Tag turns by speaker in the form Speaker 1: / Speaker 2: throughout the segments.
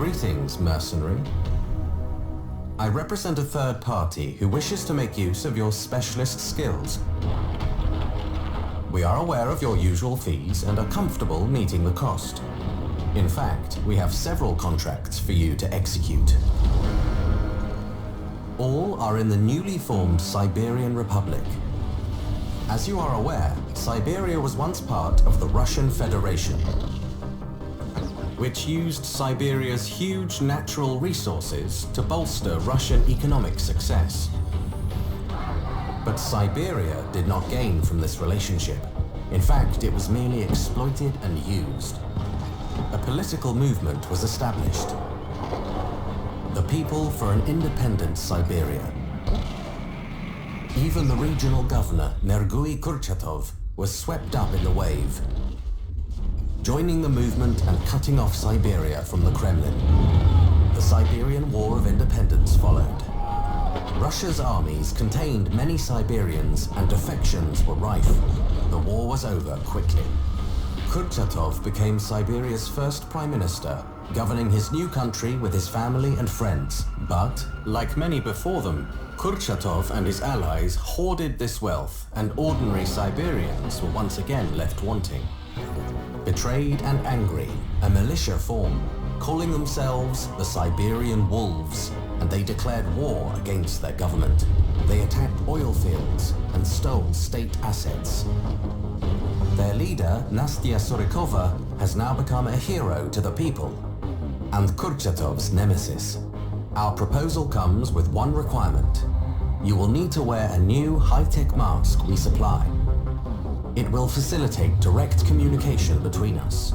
Speaker 1: Greetings, mercenary. I represent a third party who wishes to make use of your specialist skills. We are aware of your usual fees and are comfortable meeting the cost. In fact, we have several contracts for you to execute. All are in the newly formed Siberian Republic. As you are aware, Siberia was once part of the Russian Federation, which used Siberia's huge natural resources to bolster Russian economic success. But Siberia did not gain from this relationship. In fact, it was merely exploited and used. A political movement was established. The People for an Independent Siberia. Even the regional governor, Nergui Kurchatov, was swept up in the wave, joining the movement and cutting off Siberia from the Kremlin. The Siberian War of Independence followed. Russia's armies contained many Siberians and defections were rife. The war was over quickly. Kurchatov became Siberia's first prime minister, governing his new country with his family and friends. But, like many before them, Kurchatov and his allies hoarded this wealth, and ordinary Siberians were once again left wanting. Betrayed and angry, a militia formed, calling themselves the Siberian Wolves, and they declared war against their government. They attacked oil fields and stole state assets. Their leader, Nastya Surikova, has now become a hero to the people, and Kurchatov's nemesis. Our proposal comes with one requirement. You will need to wear a new high-tech mask we supply. It will facilitate direct communication between us.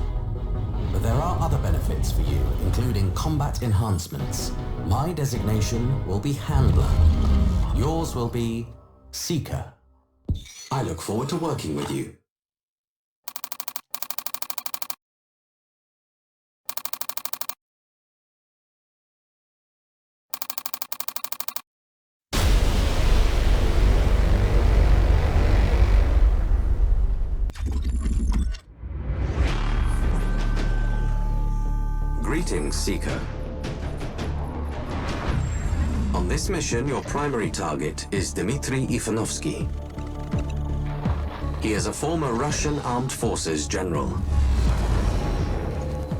Speaker 1: But there are other benefits for you, including combat enhancements. My designation will be Handler. Yours will be Seeker. I look forward to working with you. Greetings, Seeker. On this mission, your primary target is Dmitri Ivanovsky. He is a former Russian Armed Forces general.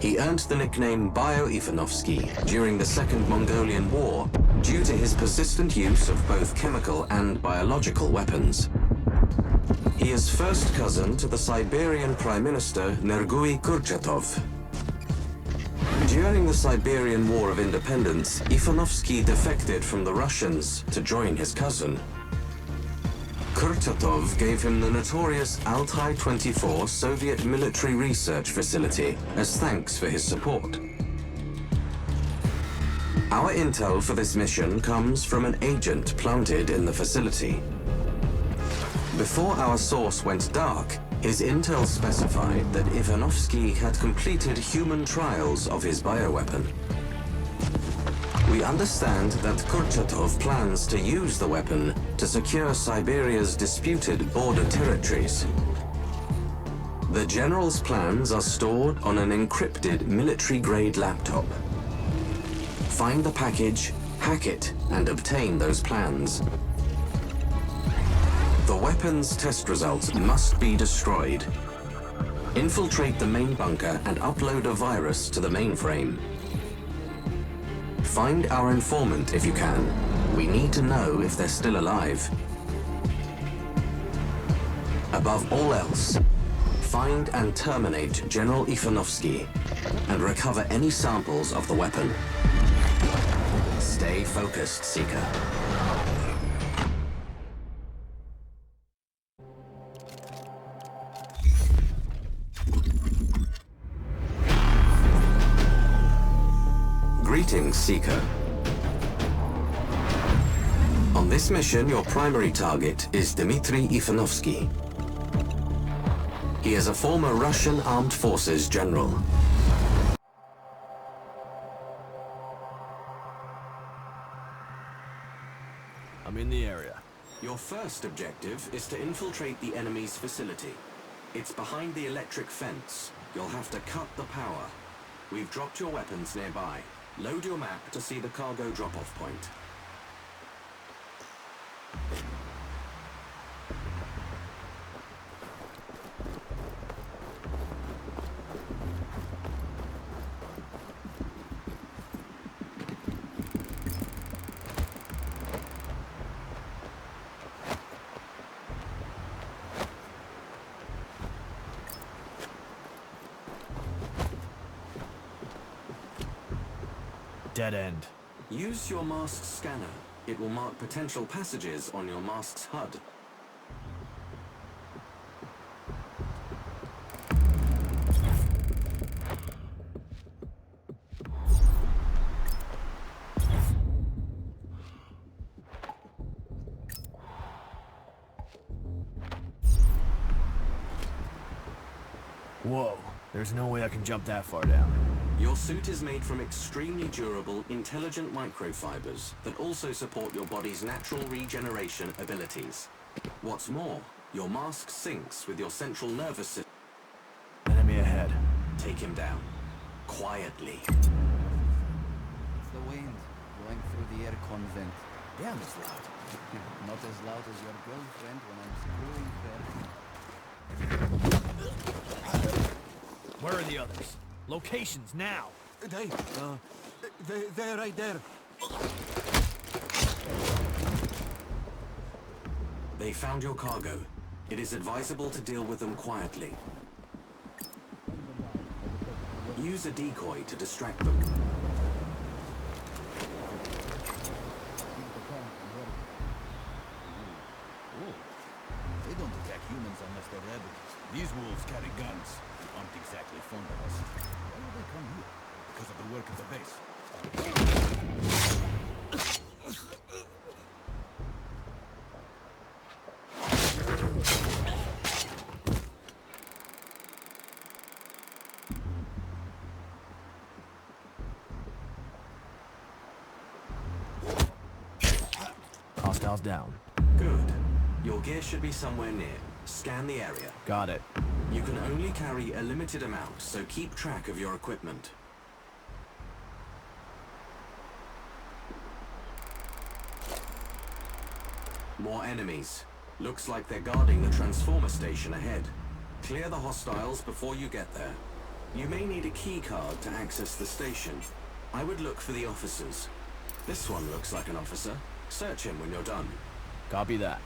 Speaker 1: He earned the nickname Bio-Ivanovsky during the Second Mongolian War due to his persistent use of both chemical and biological weapons. He is first cousin to the Siberian Prime Minister Nergui Kurchatov. During the Siberian War of Independence, Ivanovsky defected from the Russians to join his cousin. Kurchatov gave him the notorious ALTAI 24 Soviet military research facility as thanks for his support. Our intel for this mission comes from an agent planted in the facility. Before our source went dark, his intel specified that Ivanovsky had completed human trials of his bioweapon. We understand that Kurchatov plans to use the weapon to secure Siberia's disputed border territories. The general's plans are stored on an encrypted military-grade laptop. Find the package, hack it, and obtain those plans. The weapon's test results must be destroyed. Infiltrate the main bunker and upload a virus to the mainframe. Find our informant if you can. We need to know if they're still alive. Above all else, find and terminate General Ivanovsky and recover any samples of the weapon. Stay focused, Seeker. Greetings, Seeker. On this mission, your primary target is Dmitri Ivanovsky. He is a former Russian Armed Forces general.
Speaker 2: I'm in the area.
Speaker 1: Your first objective is to infiltrate the enemy's facility. It's behind the electric fence. You'll have to cut the power. We've dropped your weapons nearby. Load your map to see the cargo drop-off point.
Speaker 2: Dead end.
Speaker 1: Use your mast scanner. It will mark potential passages on your mast's HUD.
Speaker 2: Whoa, there's no way I can jump that far down.
Speaker 1: Your suit is made from extremely durable, intelligent microfibers that also support your body's natural regeneration abilities. What's more, your mask syncs with your central nervous system.
Speaker 2: Enemy ahead.
Speaker 1: Take him down. Quietly.
Speaker 3: It's the wind blowing through the aircon vent. Damn, it's loud. Not as loud as your girlfriend when I'm screwing her.
Speaker 2: Where are the others? Locations now!
Speaker 3: They're right there.
Speaker 1: They found your cargo. It is advisable to deal with them quietly. Use a decoy to distract them.
Speaker 3: They don't attack humans unless they're rabid. These wolves carry guns. They aren't exactly fond of us. Why would they come here? Because of the work of the base.
Speaker 2: Hostiles down.
Speaker 1: Good. Your gear should be somewhere near. Scan the area.
Speaker 2: Got it.
Speaker 1: You can only carry a limited amount, so keep track of your equipment. More enemies. Looks like they're guarding the transformer station ahead. Clear the hostiles before you get there. You may need a key card to access the station. I would look for the officers. This one looks like an officer. Search him when you're done.
Speaker 2: Copy that.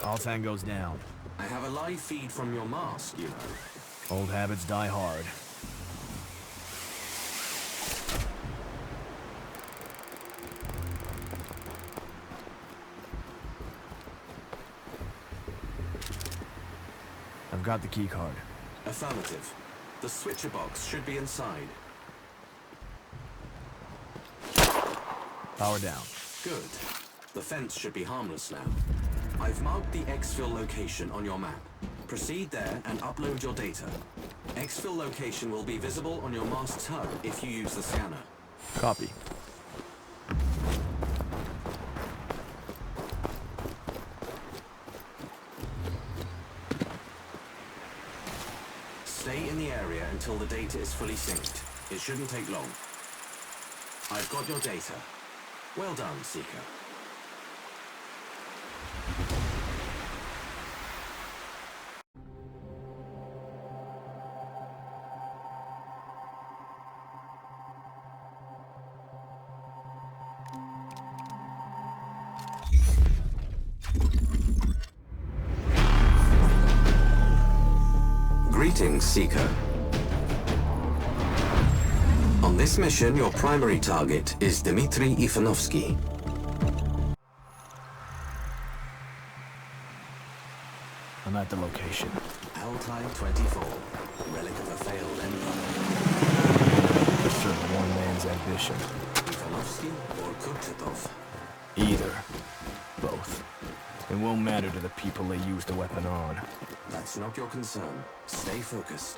Speaker 2: ALTAI goes down.
Speaker 1: I have a live feed from your mask, you know.
Speaker 2: Old habits die hard. I've got the key card.
Speaker 1: Affirmative. The switcher box should be inside.
Speaker 2: Power down.
Speaker 1: Good. The fence should be harmless now. I've marked the exfil location on your map. Proceed there and upload your data. Exfil location will be visible on your mast's HUD if you use the scanner.
Speaker 2: Copy.
Speaker 1: Stay in the area until the data is fully synced. It shouldn't take long. I've got your data. Well done, Seeker. Greetings, Seeker. On this mission, your primary target is Dmitri Ivanovsky.
Speaker 2: I'm at the location.
Speaker 1: ALTAI 24, relic of a failed empire.
Speaker 2: Serve one man's ambition.
Speaker 1: Ivanovsky or Kurchatov?
Speaker 2: Either. Both. It won't matter to the people they use the weapon on.
Speaker 1: That's not your concern. Stay focused.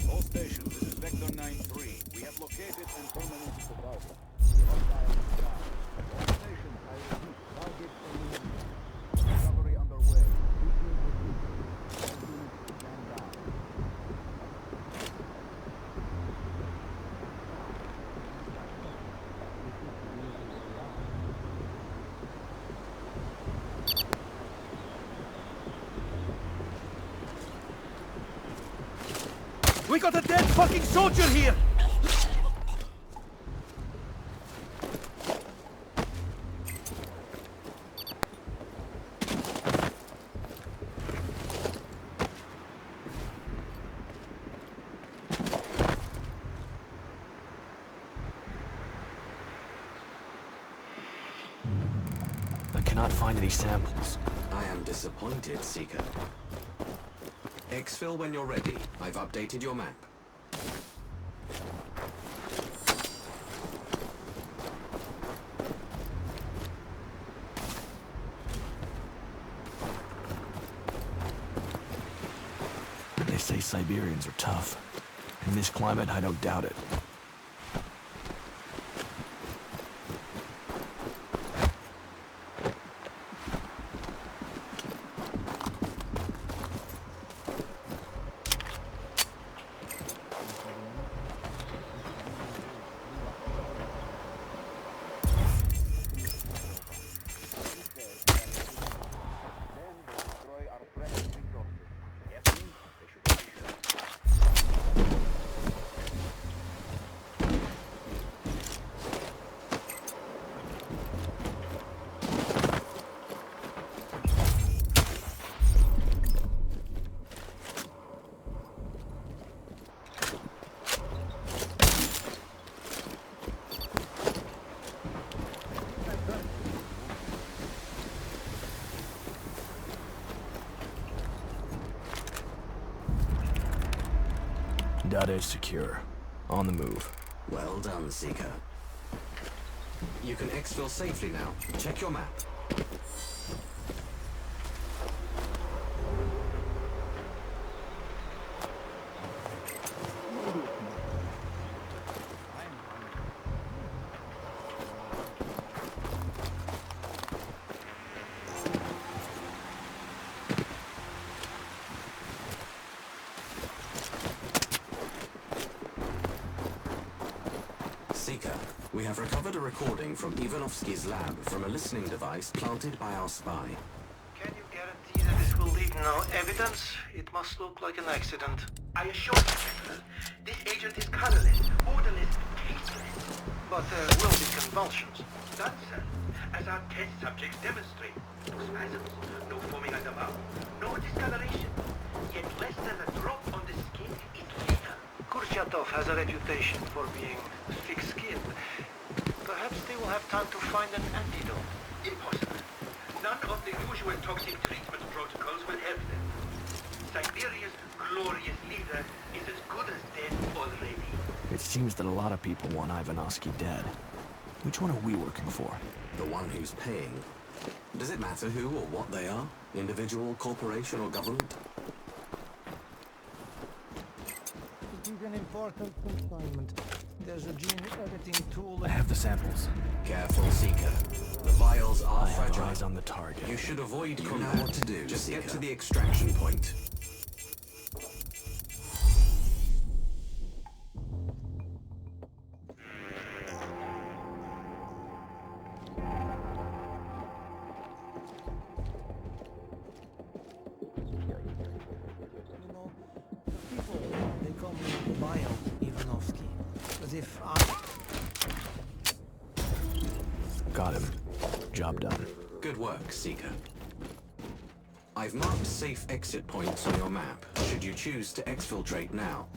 Speaker 3: All stations, this is Vector 9-3. We have located and permanent survivor. All stations, I repeat, target eliminated. Recovery underway. All units stand down.
Speaker 2: We got a dead fucking soldier here! I cannot find any samples.
Speaker 1: I am disappointed, Seeker. Exfil when you're ready. I've updated your map.
Speaker 2: They say Siberians are tough. In this climate, I don't doubt it. Data is secure. On the move.
Speaker 1: Well done, Seeker. You can exfil safely now. Check your map. Seeker, we have recovered a recording from IVANOVSKY'S lab from a listening device planted by our spy.
Speaker 4: Can you guarantee that this will leave no evidence? It must look like an accident.
Speaker 5: I assure you, General, this agent is colorless, odorless, tasteless.
Speaker 4: But there will be convulsions.
Speaker 5: Done, sir. As our test subjects demonstrate. No spasms, no foaming at the mouth, no discoloration. Yet less than a drop on the skin is lethal.
Speaker 4: Kurchatov has a reputation for being thick-skinned. Perhaps they will have time to find an antidote.
Speaker 5: Impossible. None of the usual toxic treatment protocols will help them. Siberia's glorious leader is as good as dead already.
Speaker 2: It seems that a lot of people want Ivanovsky dead. Which one are we working for?
Speaker 1: The one who's paying. Does it matter who or what they are? Individual, corporation, or government?
Speaker 4: It is an important consignment. There's a gene editing tool.
Speaker 2: I have the samples.
Speaker 1: Careful, Seeker. The vials are
Speaker 2: I have
Speaker 1: fragile.
Speaker 2: eyes on the target.
Speaker 1: You should avoid
Speaker 3: You
Speaker 1: combat.
Speaker 3: know what to do,
Speaker 1: Just
Speaker 3: Seeker.
Speaker 1: get to the extraction point.
Speaker 4: You know, people, they call me Bio Ivanovsky. As if I...
Speaker 2: Got him. Job done.
Speaker 1: Good work, Seeker. I've marked safe exit points on your map, should you choose to exfiltrate now.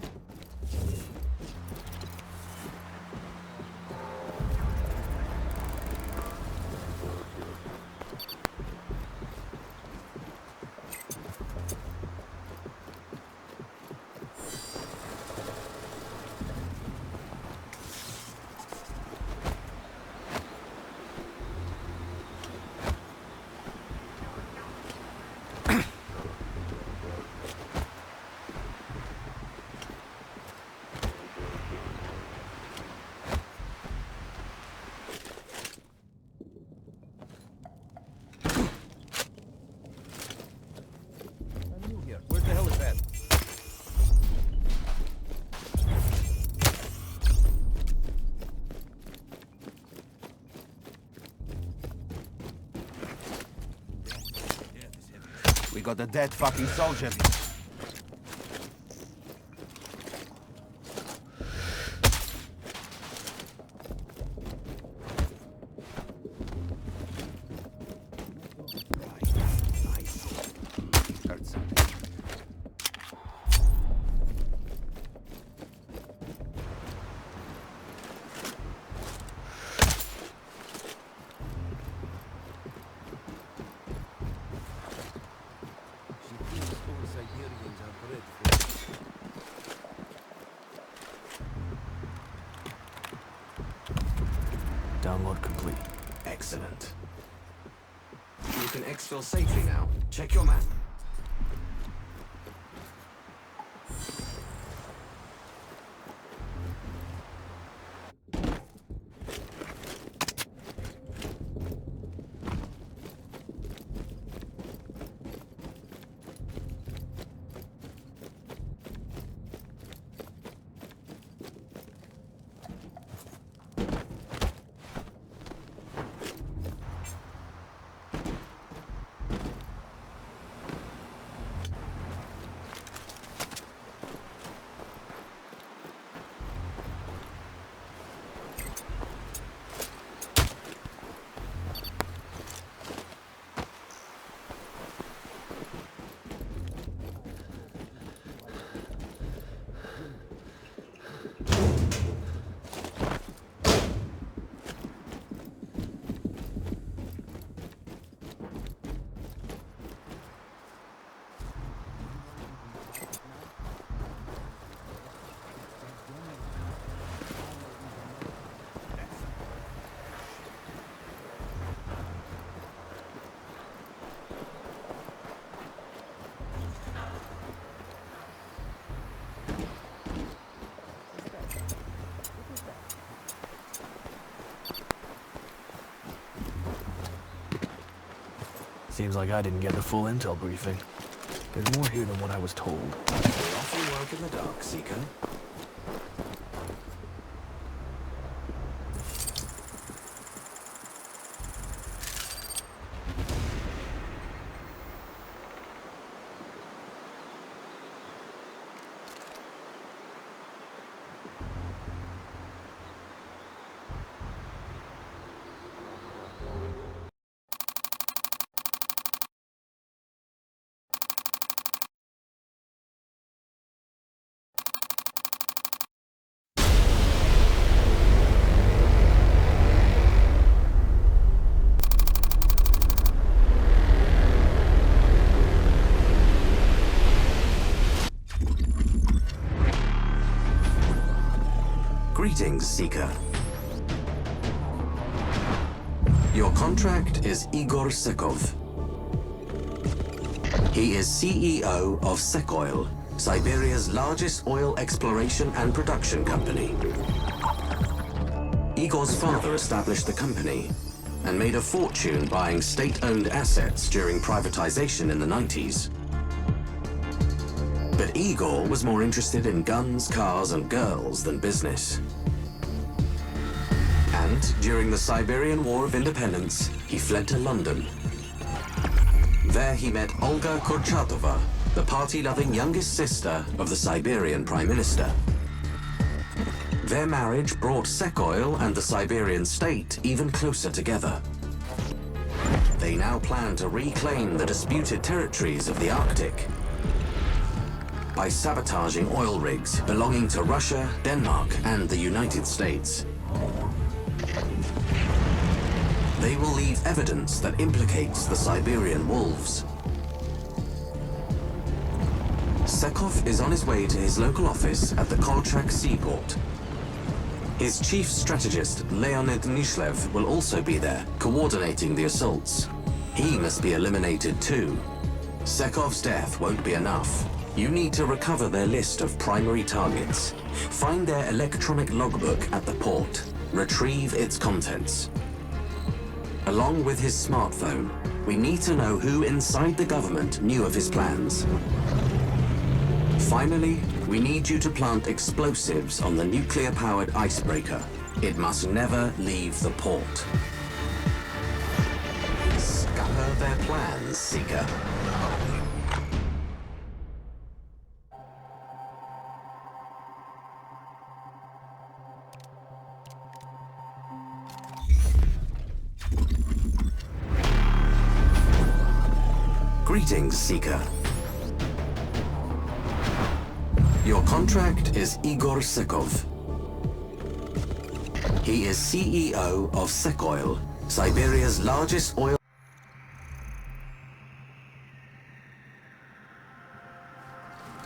Speaker 3: got a dead fucking soldier.
Speaker 2: Download complete.
Speaker 1: Excellent. You can exfil safely now. Check your map.
Speaker 2: Seems like I didn't get the full intel briefing. There's more here than what I was told.
Speaker 1: We often work in the dark, Seeker. Greetings, Seeker. Your contract is Igor Sekhov. He is CEO of SEKOIL, Siberia's largest oil exploration and production company. Igor's father established the company and made a fortune buying state-owned assets during privatization in the 90s. But Igor was more interested in guns, cars, and girls than business. And during the Siberian War of Independence, he fled to London. There he met Olga Kurchatova, the party-loving youngest sister of the Siberian Prime Minister. Their marriage brought SEKOIL and the Siberian state even closer together. They now plan to reclaim the disputed territories of the Arctic by sabotaging oil rigs belonging to Russia, Denmark, and the United States. They will leave evidence that implicates the Siberian wolves. Sekhov is on his way to his local office at the Kolchak seaport. His chief strategist, Leonid NIZHLEV, will also be there, coordinating the assaults. He must be eliminated too. Sekhov's death won't be enough. You need to recover their list of primary targets. Find their electronic logbook at the port. Retrieve its contents. Along with his smartphone, we need to know who inside the government knew of his plans. Finally, we need you to plant explosives on the nuclear-powered icebreaker. It must never leave the port. Scupper their plans, Seeker. Greetings, Seeker. Your contract is Igor SEKHOV. He is CEO of SEKOIL, Siberia's largest oil...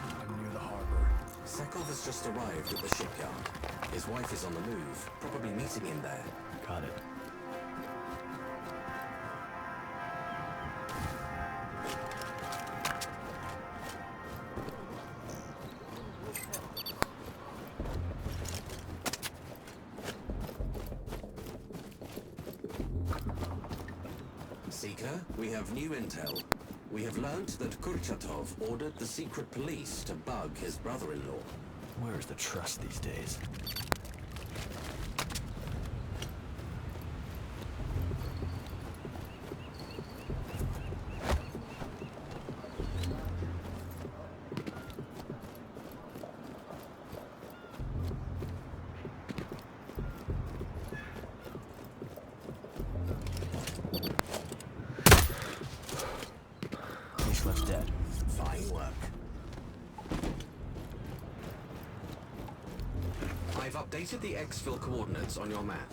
Speaker 2: I'm near the harbor.
Speaker 1: SEKHOV has just arrived at the shipyard. His wife is on the move, probably meeting him there.
Speaker 2: Got it.
Speaker 1: Seeker, we have new intel. We have learnt that Kurchatov ordered the secret police to bug his brother-in-law.
Speaker 2: Where's the trust these days? NIZHLEV's dead.
Speaker 1: Fine work. I've updated the exfil coordinates on your map.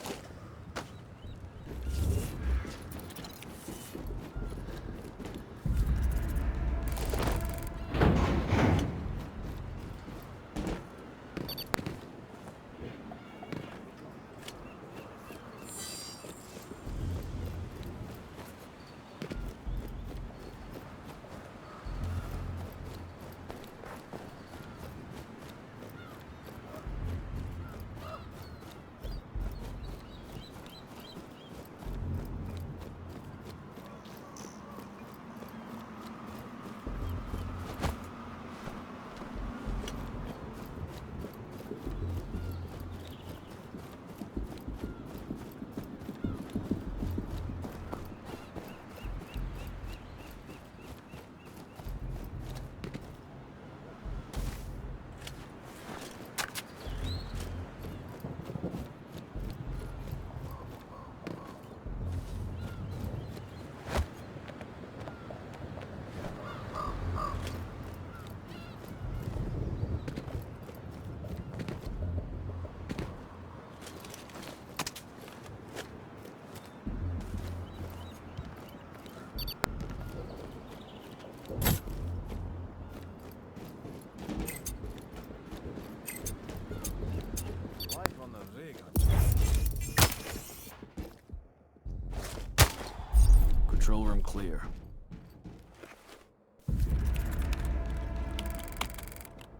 Speaker 2: Control room clear.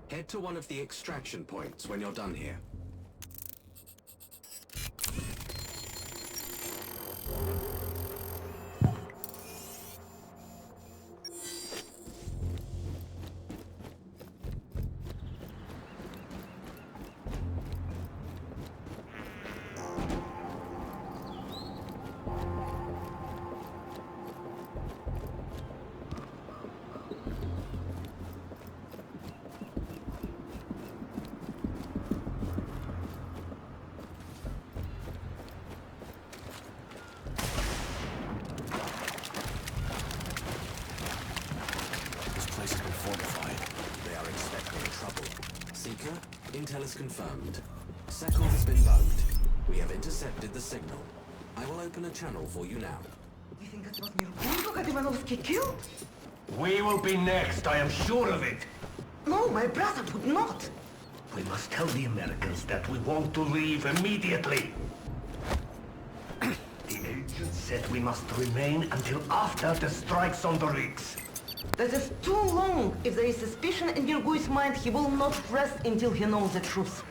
Speaker 1: Head to one of the extraction points when you're done here. Intel is confirmed. SEKHOV has been bugged. We have intercepted the signal. I will open a channel for you now.
Speaker 6: You think it was Nergui who got Ivanovsky killed?
Speaker 7: We will be next, I am sure of it.
Speaker 6: No, my brother would not.
Speaker 7: We must tell the Americans that we want to leave immediately. The agent said we must remain until after the strikes on the rigs.
Speaker 6: That is too long. If there is suspicion in Nergui's mind, he will not rest until he knows the truth.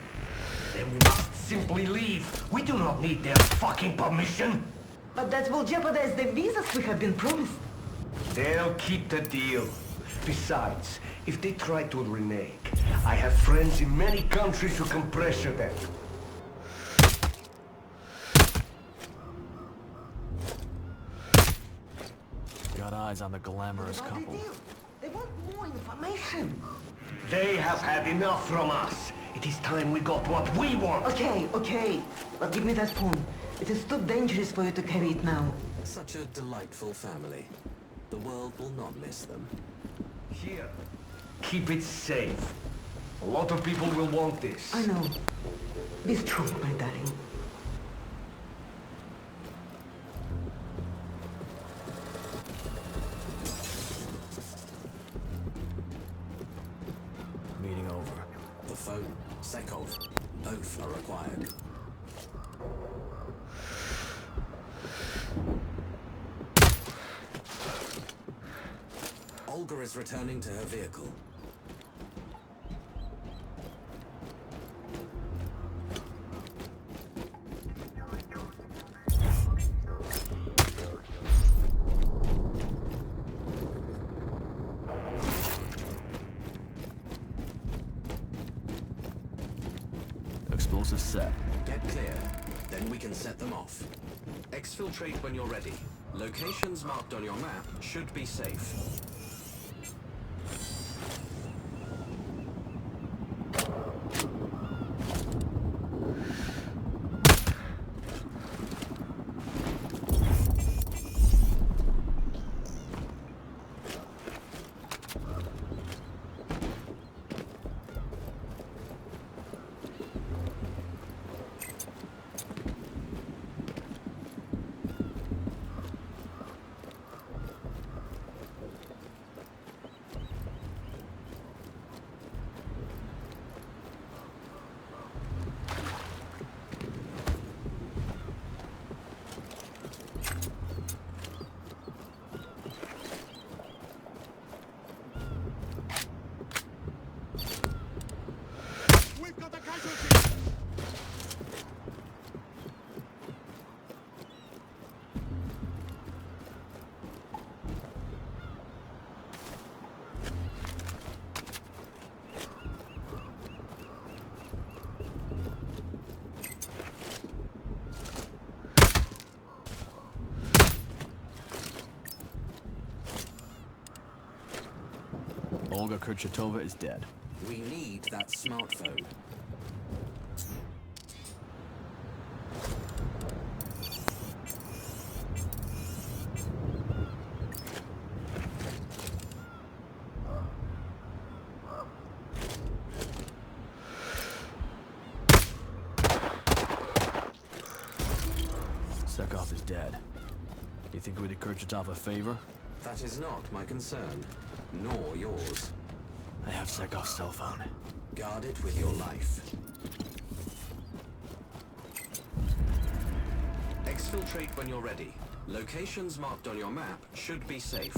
Speaker 7: Then we must simply leave. We do not need their fucking permission.
Speaker 6: But that will jeopardize the visas we have been promised.
Speaker 7: They'll keep the deal. Besides, if they try to renege, I have friends in many countries who can pressure them.
Speaker 2: Got eyes on the glamorous
Speaker 6: What did
Speaker 2: couple.
Speaker 6: they do? They want more information.
Speaker 7: They have had enough from us. It is time we got what we want.
Speaker 6: Okay. But give me that phone. It is too dangerous for you to carry it now.
Speaker 1: Such a delightful family. The world will not miss them.
Speaker 7: Here. Keep it safe. A lot of people will want this.
Speaker 6: I know. Be strong, my darling.
Speaker 2: Meeting over.
Speaker 1: The phone, SEKHOV, both are required. Olga is returning to her vehicle.
Speaker 2: Explosives set.
Speaker 1: Get clear, then we can set them off. Exfiltrate when you're ready. Locations marked on your map should be safe.
Speaker 2: Olga Kurchatova is dead.
Speaker 1: We need that smartphone.
Speaker 2: SEKHOV is dead. You think we did Kurchatov a favor?
Speaker 1: That is not my concern, nor yours.
Speaker 2: I have SEKHOV's cell phone.
Speaker 1: Guard it with your life. Exfiltrate when you're ready. Locations marked on your map should be safe.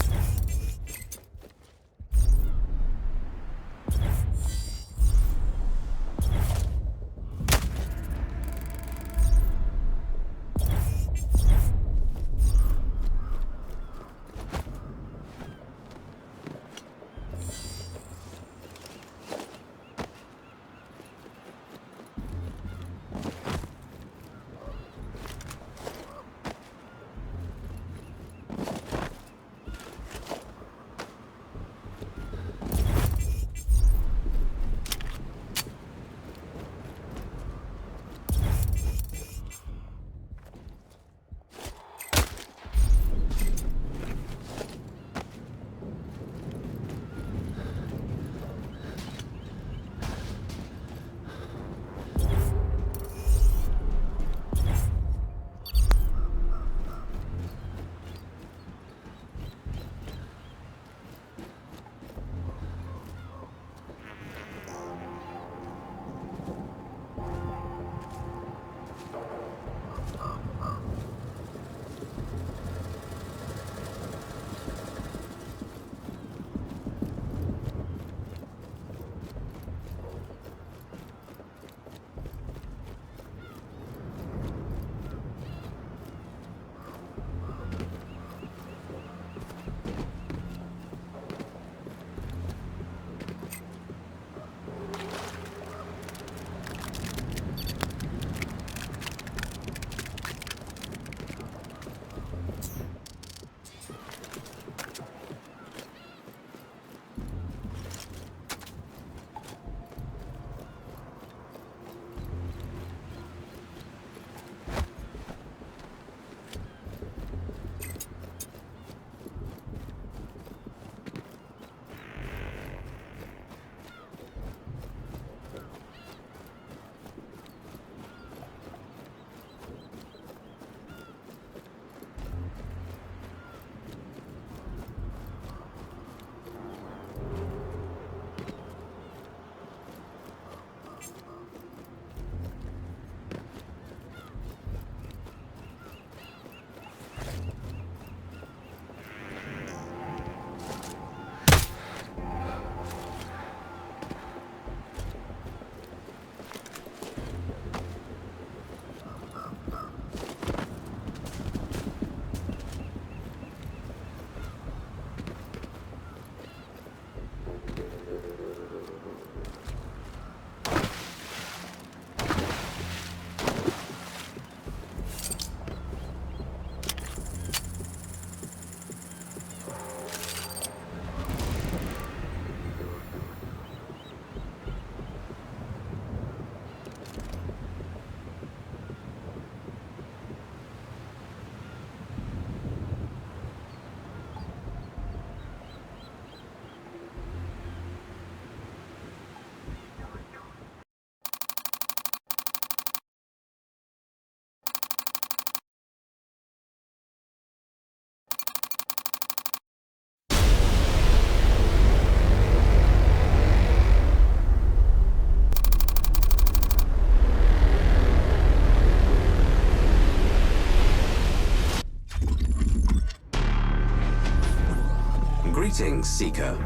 Speaker 1: Greetings, Seeker.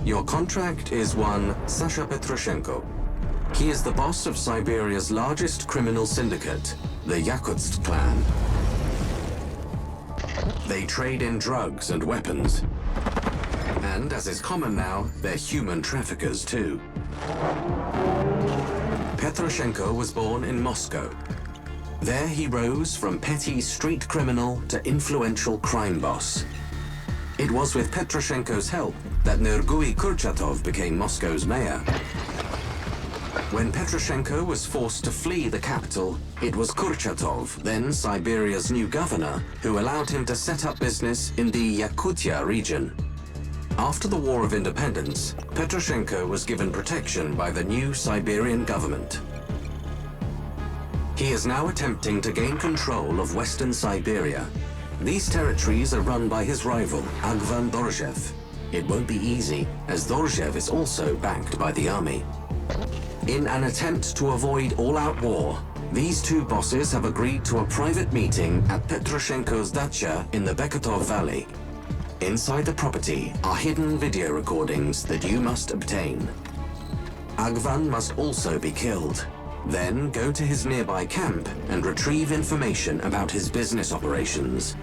Speaker 1: Your contract is one Sasha Petroshenko. He is the boss of Siberia's largest criminal syndicate, the Yakutsk clan. They trade in drugs and weapons. And, as is common now, they're human traffickers too. Petroshenko was born in Moscow. There he rose from petty street criminal to influential crime boss. It was with Petroshenko's help that Nergui Kurchatov became Moscow's mayor. When Petroshenko was forced to flee the capital, it was Kurchatov, then Siberia's new governor, who allowed him to set up business in the Yakutia region. After the War of Independence, Petroshenko was given protection by the new Siberian government. He is now attempting to gain control of Western Siberia. These territories are run by his rival, AGVAN DORZHIEV. It won't be easy, as DORZHIEV is also backed by the army. In an attempt to avoid all-out war, these two bosses have agreed to a private meeting at Petroshenko's dacha in the Beketov Valley. Inside the property are hidden video recordings that you must obtain. AGVAN must also be killed. Then go to his nearby camp and retrieve information about his business operations.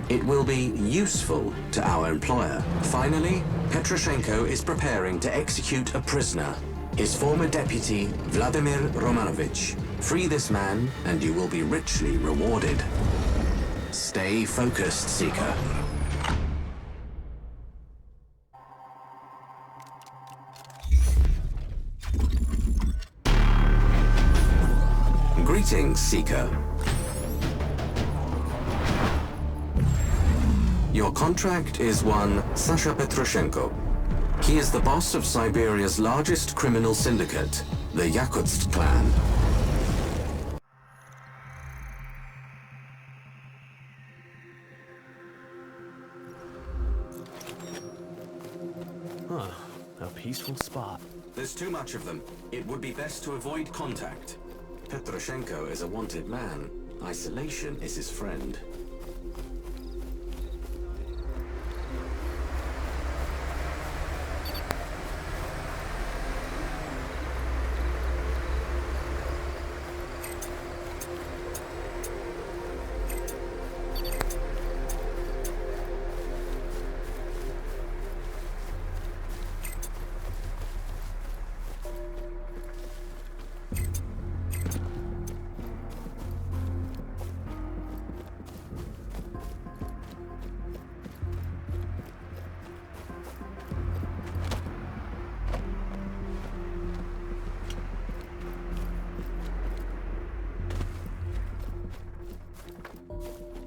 Speaker 1: It will be useful to our employer. Finally, Petroshenko is preparing to execute a prisoner, his former deputy, Vladimir Romanovich. Free this man, and you will be richly rewarded. Stay focused, Seeker. Greetings, Seeker. Your contract is one Sasha Petroshenko. He is the boss of Siberia's largest criminal syndicate, the Yakutsk clan.
Speaker 2: Huh. A peaceful spot.
Speaker 1: There's too much of them. It would be best to avoid contact. Petroshenko is a wanted man. Isolation is his friend.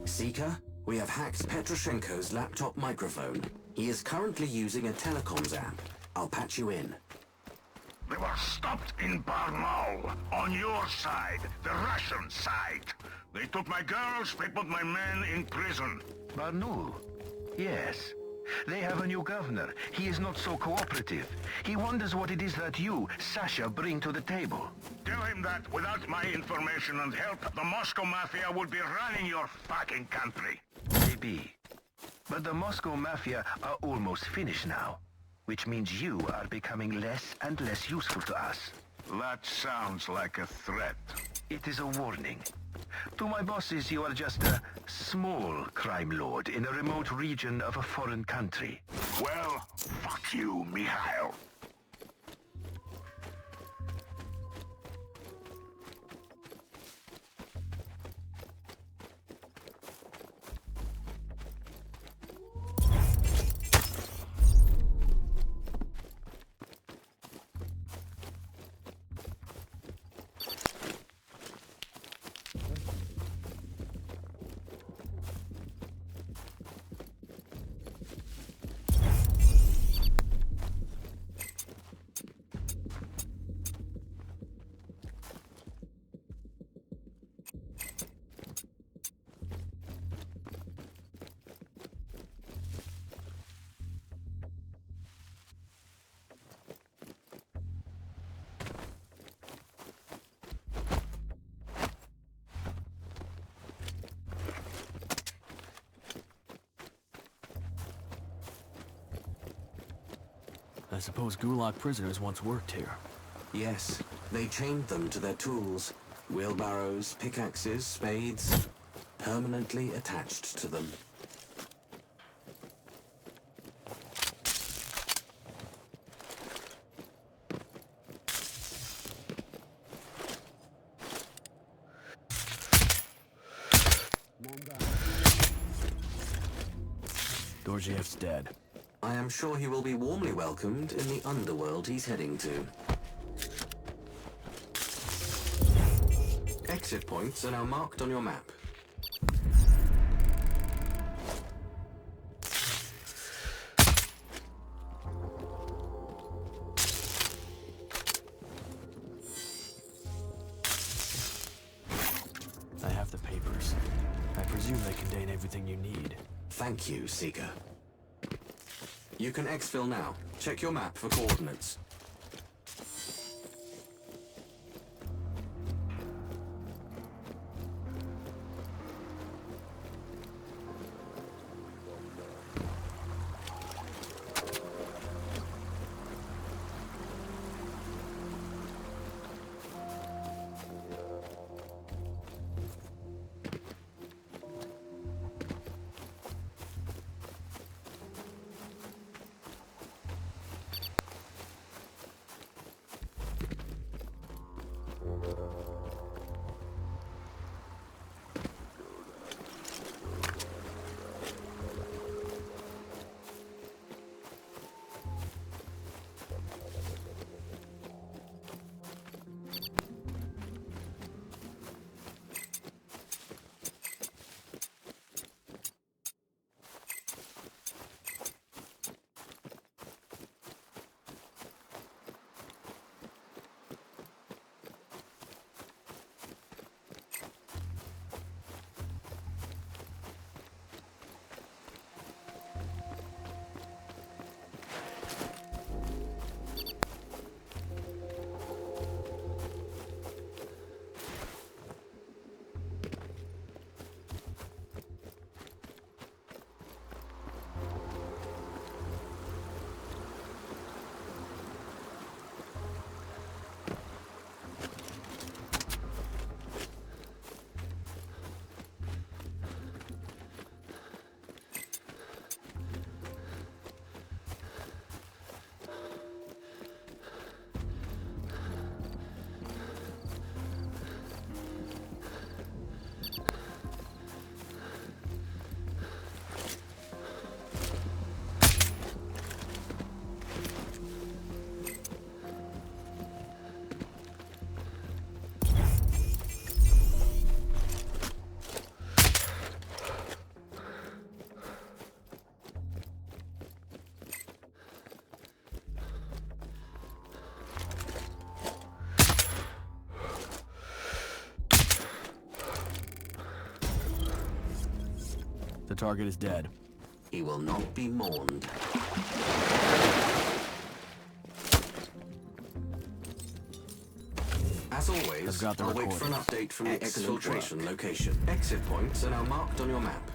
Speaker 1: Seeker, we have hacked Petroshenko's laptop microphone. He is currently using a telecoms app. I'll patch you in.
Speaker 8: They were stopped in Barnaul, on your side, the Russian side. They took my girls, they put my men in prison.
Speaker 9: Barnaul? Yes. They have a new governor. He is not so cooperative. He wonders what it is that you, Sasha, bring to the table.
Speaker 8: Tell him that without my information and help, the Moscow Mafia would be running your fucking country.
Speaker 9: Maybe. But the Moscow Mafia are almost finished now, which means you are becoming less and less useful to us.
Speaker 8: That sounds like a threat.
Speaker 9: It is a warning. To my bosses, you are just a small crime lord in a remote region of a foreign country.
Speaker 8: Well, fuck you, Mikhail.
Speaker 2: I suppose Gulag prisoners once worked here.
Speaker 1: Yes, they chained them to their tools. Wheelbarrows, pickaxes, spades, permanently attached to them.
Speaker 2: DORZHIEV'S dead.
Speaker 1: I am sure he will be warmly welcomed in the underworld he's heading to. Exit points are now marked on your map.
Speaker 2: I have the papers. I presume they contain everything you need.
Speaker 1: Thank you, Seeker. You can exfil now. Check your map for coordinates.
Speaker 2: The target is dead.
Speaker 1: He will not be mourned. As always,
Speaker 2: I've got the
Speaker 1: I'll wait for an
Speaker 2: recordings.
Speaker 1: update from the
Speaker 2: Excellent
Speaker 1: exfiltration
Speaker 2: work.
Speaker 1: location. Exit points are now marked on your map.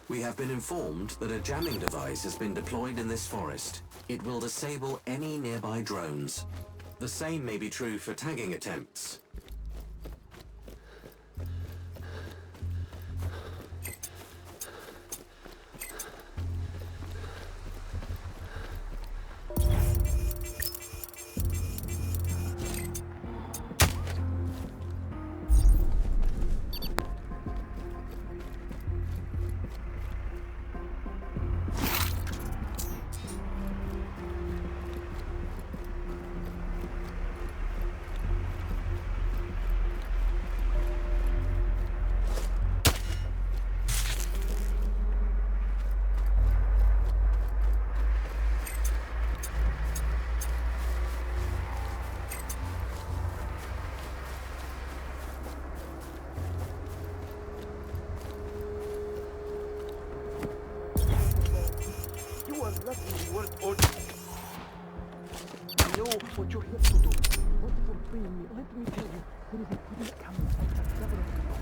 Speaker 1: We have been informed that a jamming device has been deployed in this forest. It will disable any nearby drones. The same may be true for tagging attempts.
Speaker 10: What you're here to do. What you're bringing me. Let me tell you, there is a police camera that several people.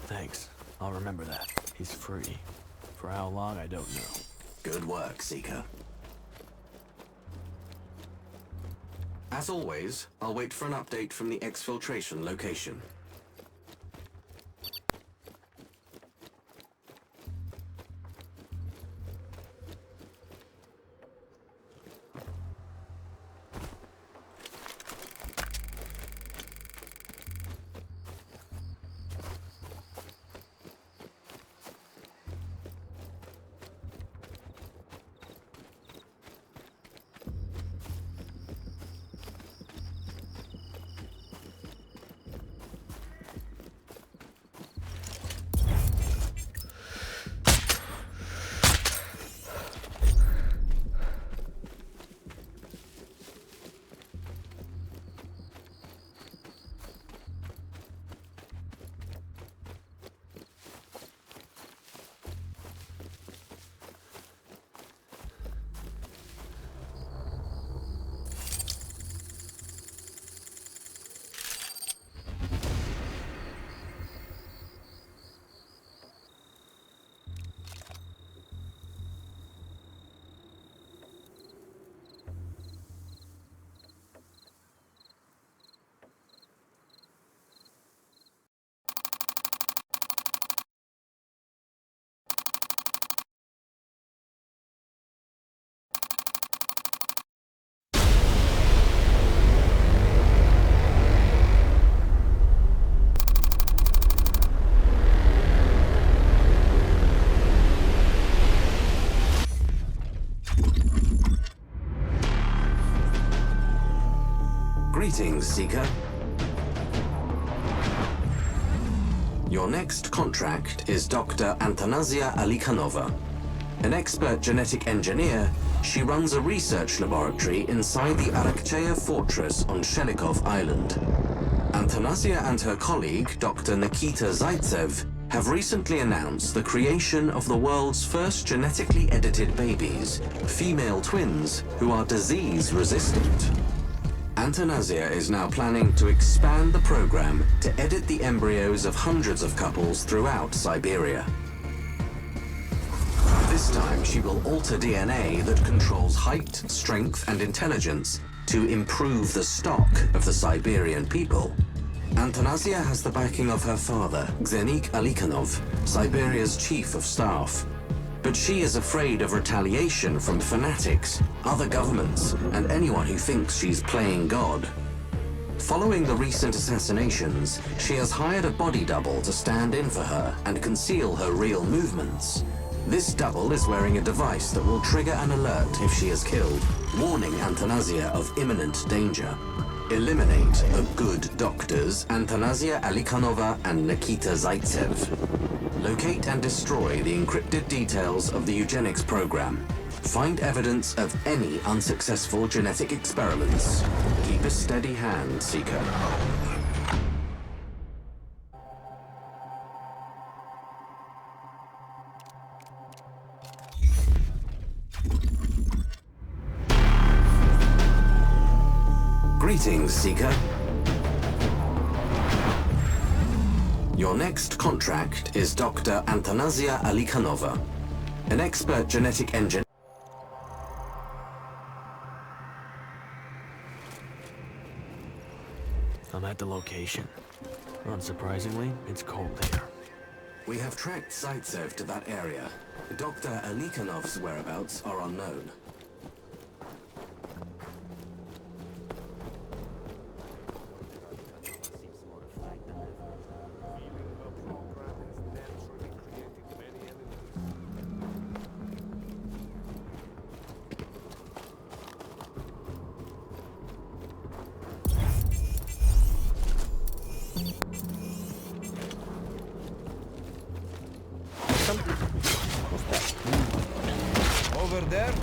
Speaker 2: Thanks. I'll remember that. He's free. For how long, I don't know.
Speaker 1: Good work, Seeker. As always, I'll wait for an update from the exfiltration location. Greetings, Seeker. Your next contract is Dr. ANTANASIA ALIKHANOVA. An expert genetic engineer, she runs a research laboratory inside the ALTAI fortress on SEKHOV Island. ANTANASIA and her colleague, Dr. NIKITA ZAYTSEV, have recently announced the creation of the world's first genetically edited babies, female twins, who are disease-resistant. ANTANASIA is now planning to expand the program to edit the embryos of hundreds of couples throughout Siberia. This time, she will alter DNA that controls height, strength, and intelligence to improve the stock of the Siberian people. ANTANASIA has the backing of her father, XENIK ALIKHANOV, Siberia's chief of staff. But she is afraid of retaliation from fanatics, other governments, and anyone who thinks she's playing God. Following the recent assassinations, she has hired a body double to stand in for her and conceal her real movements. This double is wearing a device that will trigger an alert if she is killed, warning ANTANASIA of imminent danger. Eliminate the good doctors, ANTANASIA ALIKHANOVA and NIKITA ZAYTSEV. Locate and destroy the encrypted details of the eugenics program. Find evidence of any unsuccessful genetic experiments. Keep a steady hand, Seeker. Greetings, Seeker. Your next contract is Dr. ANTANASIA ALIKHANOVA, an expert genetic engineer.
Speaker 2: I'm at the location. Unsurprisingly, it's cold here.
Speaker 1: We have tracked ZAYTSEV to that area. Dr. ALIKHANOV's whereabouts are unknown.
Speaker 3: Over there?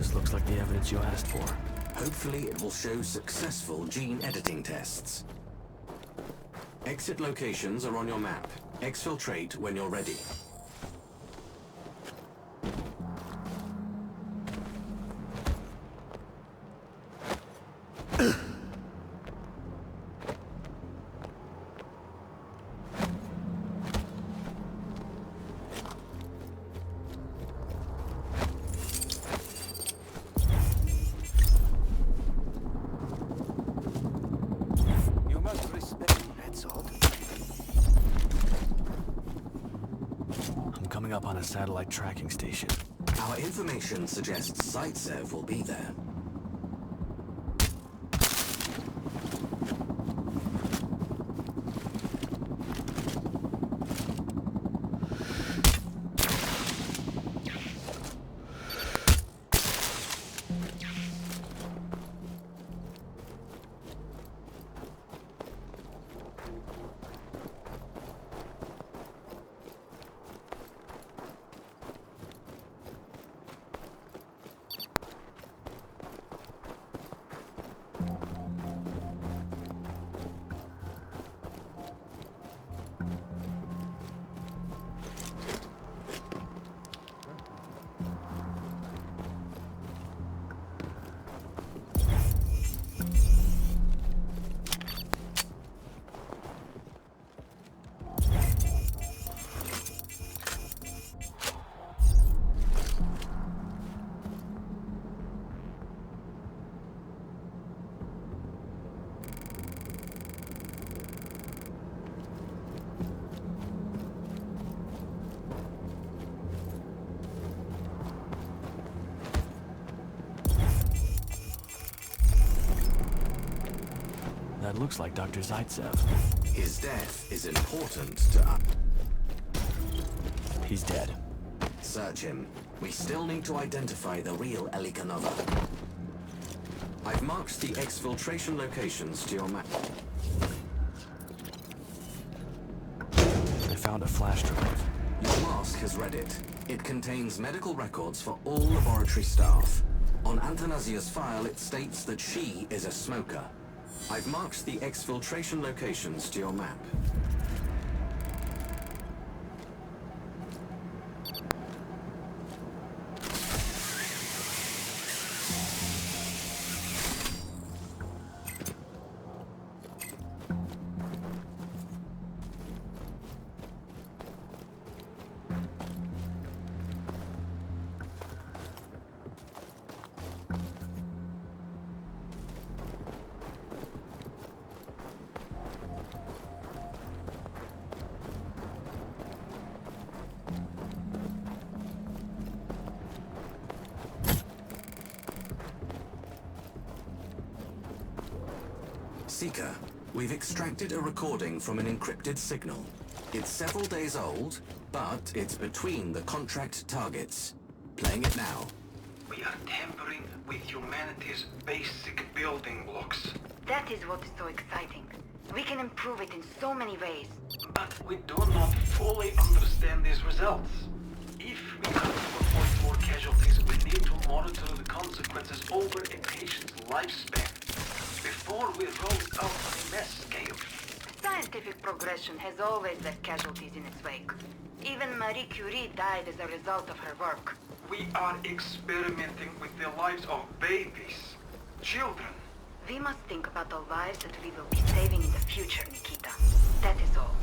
Speaker 2: This looks like the evidence you asked for.
Speaker 1: Hopefully it will show successful gene editing tests. Exit locations are on your map. Exfiltrate when you're ready.
Speaker 2: Up on a satellite tracking station.
Speaker 1: Our information suggests ZAYTSEV will be there.
Speaker 2: looks like Dr. Zaytsev.
Speaker 1: His death is important to us.
Speaker 2: He's dead.
Speaker 1: Search him. We still need to identify the real ALIKHANOVA. I've marked the exfiltration locations to your map.
Speaker 2: I found a flash drive.
Speaker 1: Your mask has read it. It contains medical records for all laboratory staff. On Antanasia's file, it states that she is a smoker. I've marked the exfiltration locations to your map. Seeker, we've extracted a recording from an encrypted signal. It's several days old, but it's between the contract targets. Playing it now.
Speaker 5: We are tampering with humanity's basic building blocks.
Speaker 11: That is what is so exciting. We can improve it in so many ways.
Speaker 5: But we do not fully understand these results. If we are to avoid more casualties, we need to monitor the consequences over a patient's lifespan before we roll it out on a mass scale.
Speaker 11: Scientific progression has always left casualties in its wake. Even Marie Curie died as a result of her work.
Speaker 5: We are experimenting with the lives of babies, children.
Speaker 11: We must think about the lives that we will be saving in the future, Nikita. That is all.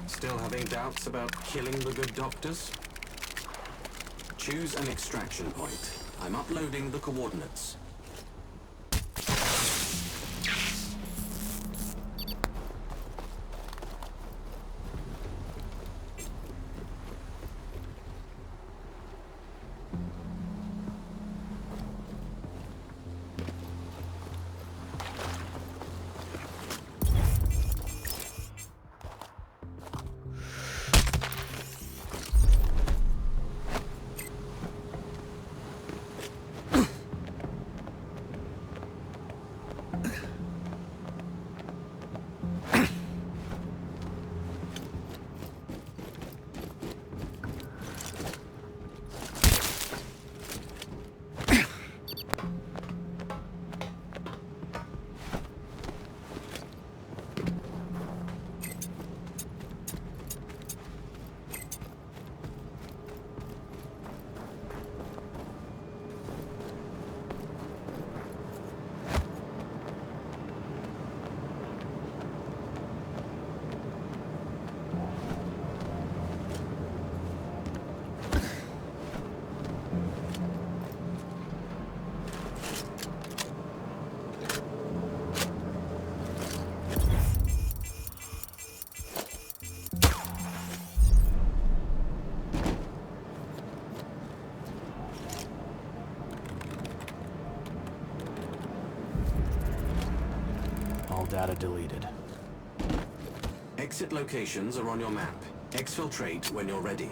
Speaker 1: Still having doubts about killing the good doctors? Choose an extraction point. I'm uploading the coordinates.
Speaker 2: Data deleted.
Speaker 1: Exit locations are on your map. Exfiltrate when you're ready.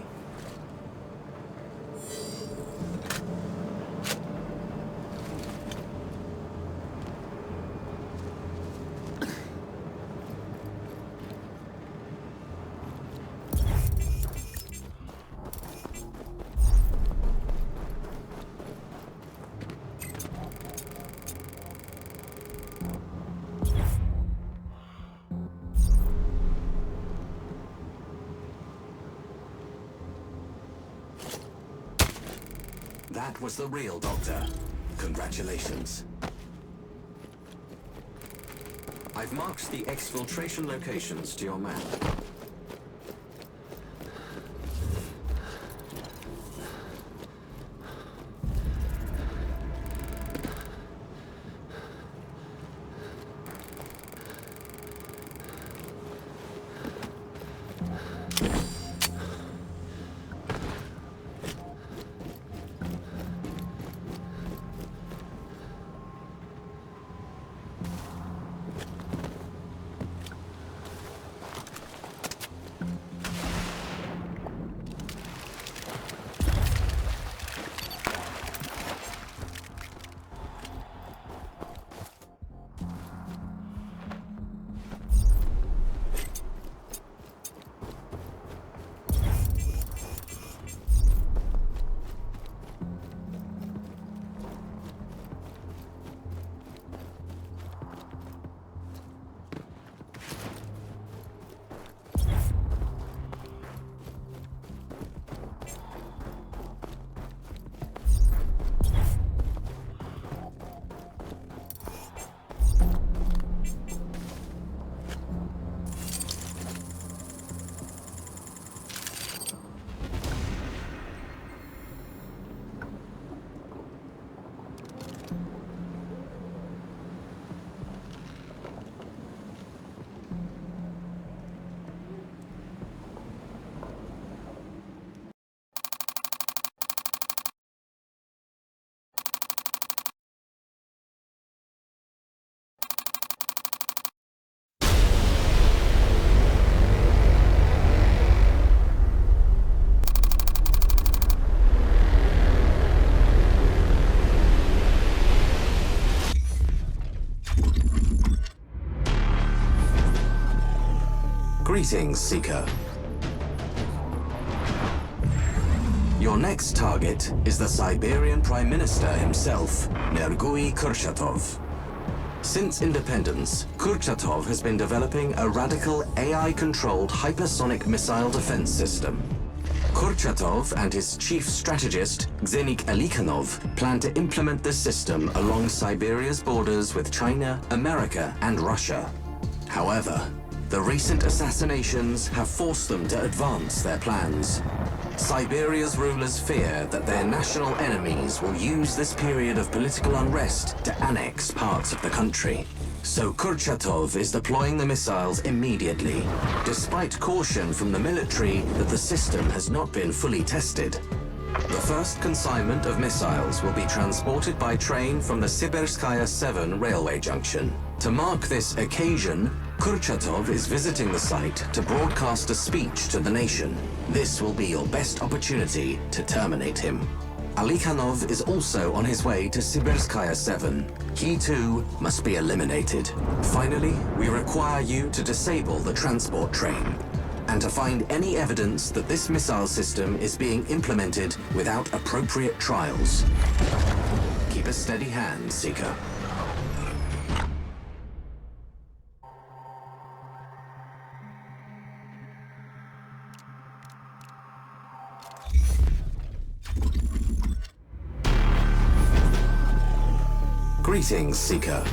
Speaker 1: That was the real doctor. Congratulations. I've marked the exfiltration locations to your map. Greetings, Seeker. Your next target is the Siberian Prime Minister himself, Nergui Kurchatov. Since independence, Kurchatov has been developing a radical AI-controlled hypersonic missile defense system. Kurchatov and his chief strategist, XENIK ALIKHANOV, plan to implement this system along Siberia's borders with China, America, and Russia. However, the recent assassinations have forced them to advance their plans. Siberia's rulers fear that their national enemies will use this period of political unrest to annex parts of the country. So Kurchatov is deploying the missiles immediately, despite caution from the military that the system has not been fully tested. The first consignment of missiles will be transported by train from the Sibirskaya 7 railway junction. To mark this occasion, Kurchatov is visiting the site to broadcast a speech to the nation. This will be your best opportunity to terminate him. Alikhanov is also on his way to Sibirskaya 7. He too must be eliminated. Finally, we require you to disable the transport train and to find any evidence that this missile system is being implemented without appropriate trials. Keep a steady hand, Seeker. Greetings, Seeker.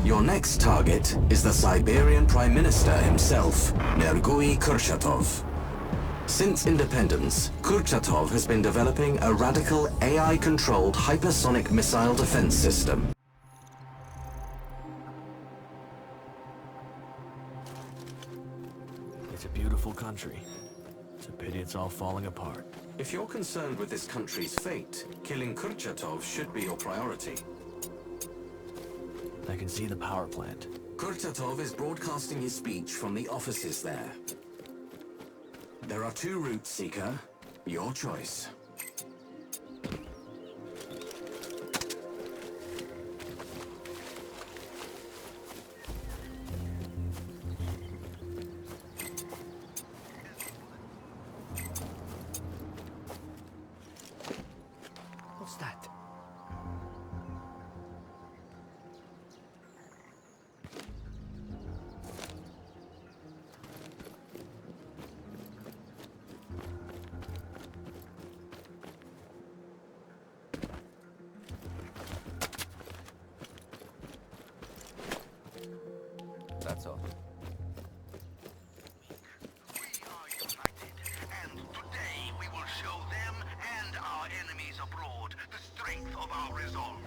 Speaker 1: Your next target is the Siberian Prime Minister himself, Nergui Kurchatov. Since independence, Kurchatov has been developing a radical AI-controlled hypersonic missile defense system.
Speaker 2: It's a beautiful country. It's a pity it's all falling apart.
Speaker 1: If you're concerned with this country's fate, killing Kurchatov should be your priority.
Speaker 2: I can see the power plant.
Speaker 1: Kurchatov is broadcasting his speech from the offices there. There are two routes, Seeker. Your choice.
Speaker 4: What's that?
Speaker 12: That's all.
Speaker 8: We are united, and today we will show them and our enemies abroad the strength of our resolve.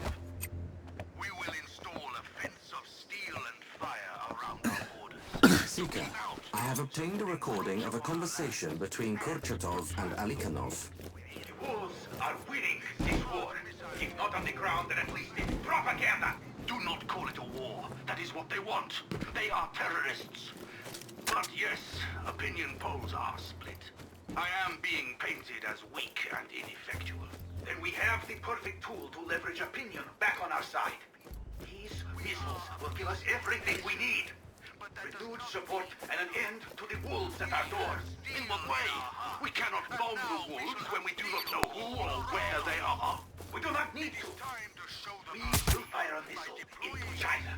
Speaker 8: We will install a fence of steel and fire around our borders.
Speaker 1: Seeker, I have obtained a recording of a conversation between Kurchatov and Alikhanov.
Speaker 8: The wolves are winning this war. If not on the ground, then at least in propaganda. Do not call it a war. That is what they want. They are terrorists. But yes, opinion polls are split. I am being painted as weak and ineffectual. Then we have the perfect tool to leverage opinion back on our side. These missiles will give us everything we need. Renewed support and an end to the wolves at our doors. In what way? We cannot bomb the wolves when we do not know who or where they are. We do not need to. We will fire a missile into China.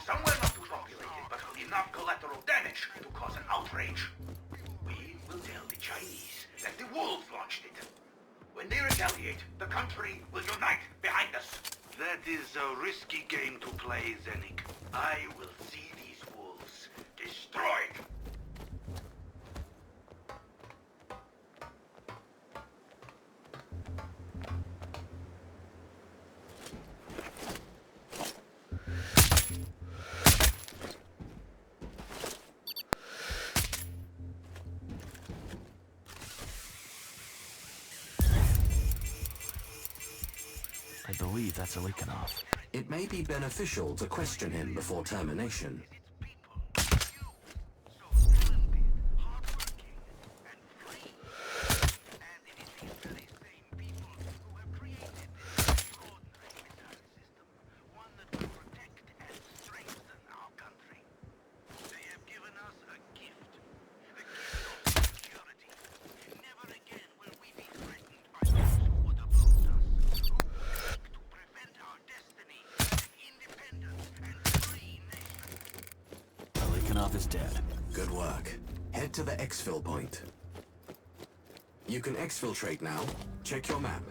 Speaker 8: Somewhere not too populated, but with enough collateral damage to cause an outrage. We will tell the Chinese that the wolves launched it. When they retaliate, the country will unite behind us. That is a risky game to play, ZENIK. I will see these wolves destroyed.
Speaker 2: I believe that's Alikhanov.
Speaker 1: It may be beneficial to question him before termination.
Speaker 2: is dead.
Speaker 1: Good work. Head to the exfil point. You can exfiltrate now. Check your map.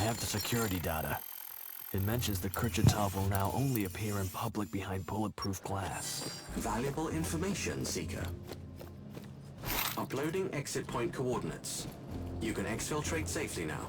Speaker 2: The security data. It mentions the Kurchatov will now only appear in public behind bulletproof glass.
Speaker 1: Valuable information, Seeker. Uploading exit point coordinates. You can exfiltrate safely now.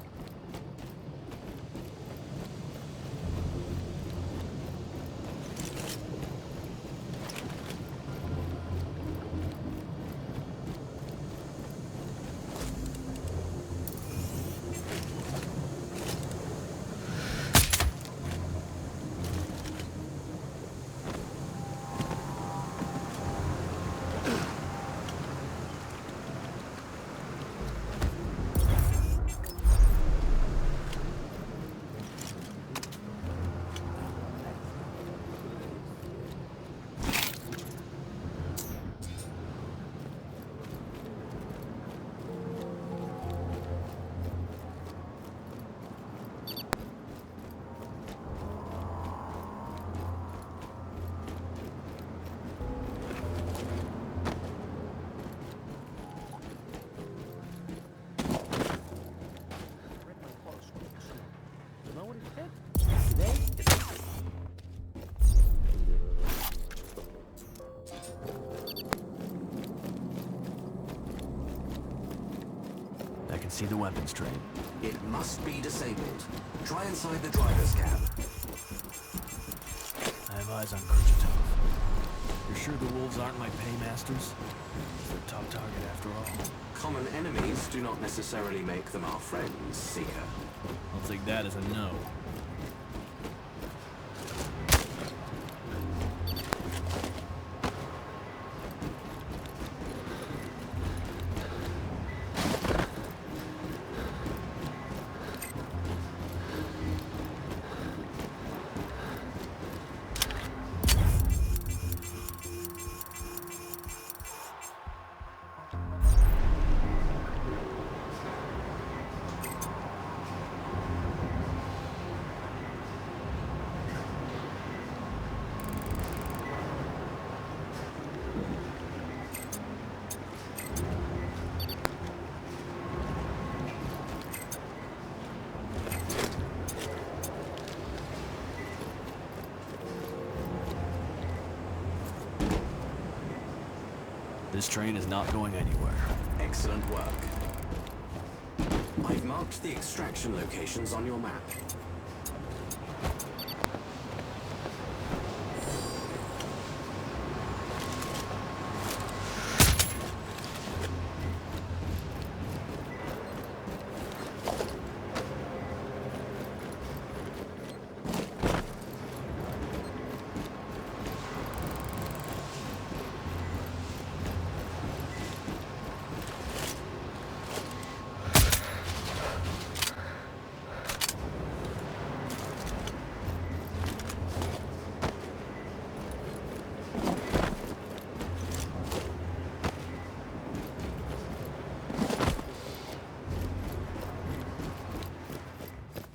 Speaker 2: See the weapons tray.
Speaker 1: It must be disabled. Try inside the driver's cab.
Speaker 2: I have eyes on Kurchatov. You're sure the wolves aren't my paymasters? They're top target after all.
Speaker 1: Common enemies do not necessarily make them our friends, Seeker.
Speaker 2: I'll take that as a no. This train is not going anywhere.
Speaker 1: Excellent work. I've marked the extraction locations on your map.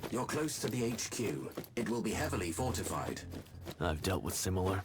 Speaker 1: You're close to the HQ. It will be heavily fortified.
Speaker 2: I've dealt with similar.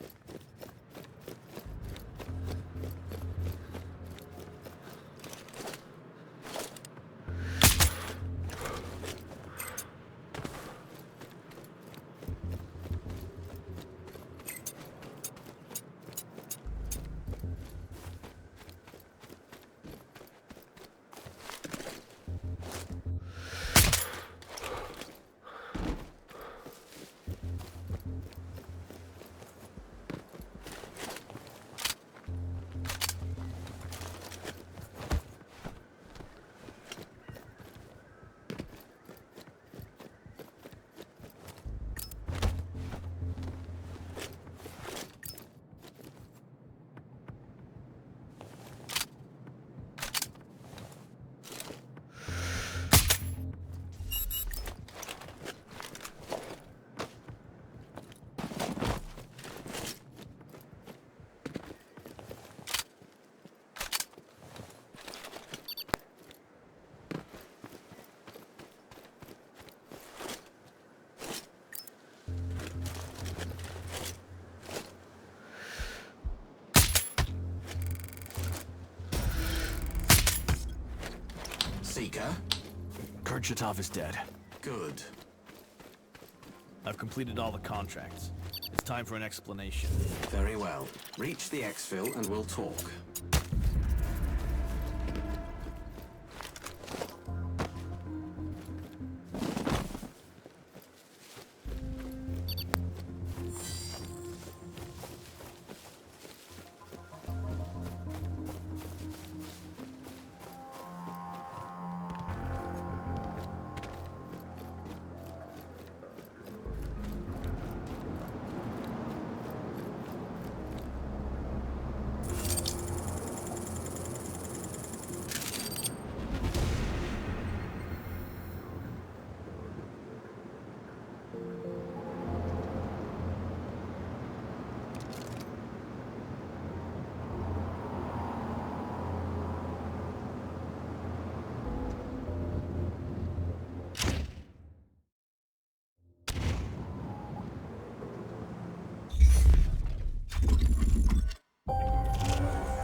Speaker 1: Seeker?
Speaker 2: Kurchatov is dead.
Speaker 1: Good.
Speaker 2: I've completed all the contracts. It's time for an explanation.
Speaker 1: Very well. Reach the exfil and we'll talk.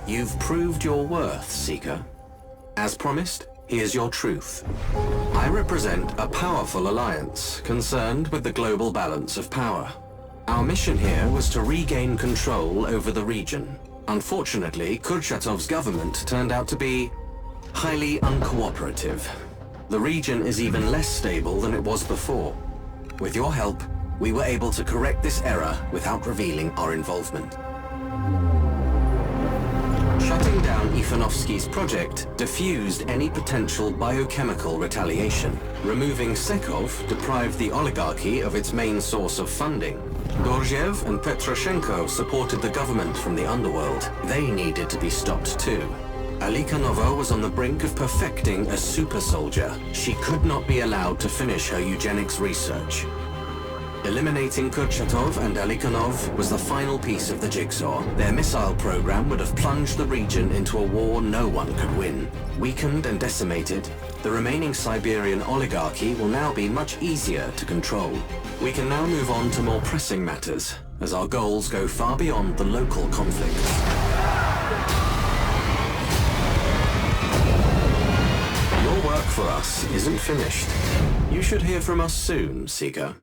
Speaker 1: You've proved your worth, Seeker. As promised, here's your truth. I represent a powerful alliance concerned with the global balance of power. Our mission here was to regain control over the region. Unfortunately, Kurchatov's government turned out to be highly uncooperative. The region is even less stable than it was before. With your help, we were able to correct this error without revealing our involvement. Shutting down IVANOVSKY'S project diffused any potential biochemical retaliation. Removing SEKHOV deprived the oligarchy of its main source of funding. DORZHIEV and PETROSHENKO supported the government from the underworld. They needed to be stopped too. ALIKHANOVA was on the brink of perfecting a super soldier. She could not be allowed to finish her eugenics research. Eliminating Kurchatov and ALIKHANOV was the final piece of the jigsaw. Their missile program would have plunged the region into a war no one could win. Weakened and decimated, the remaining Siberian oligarchy will now be much easier to control. We can now move on to more pressing matters, as our goals go far beyond the local conflicts. Your work for us isn't finished. You should hear from us soon, Seeker.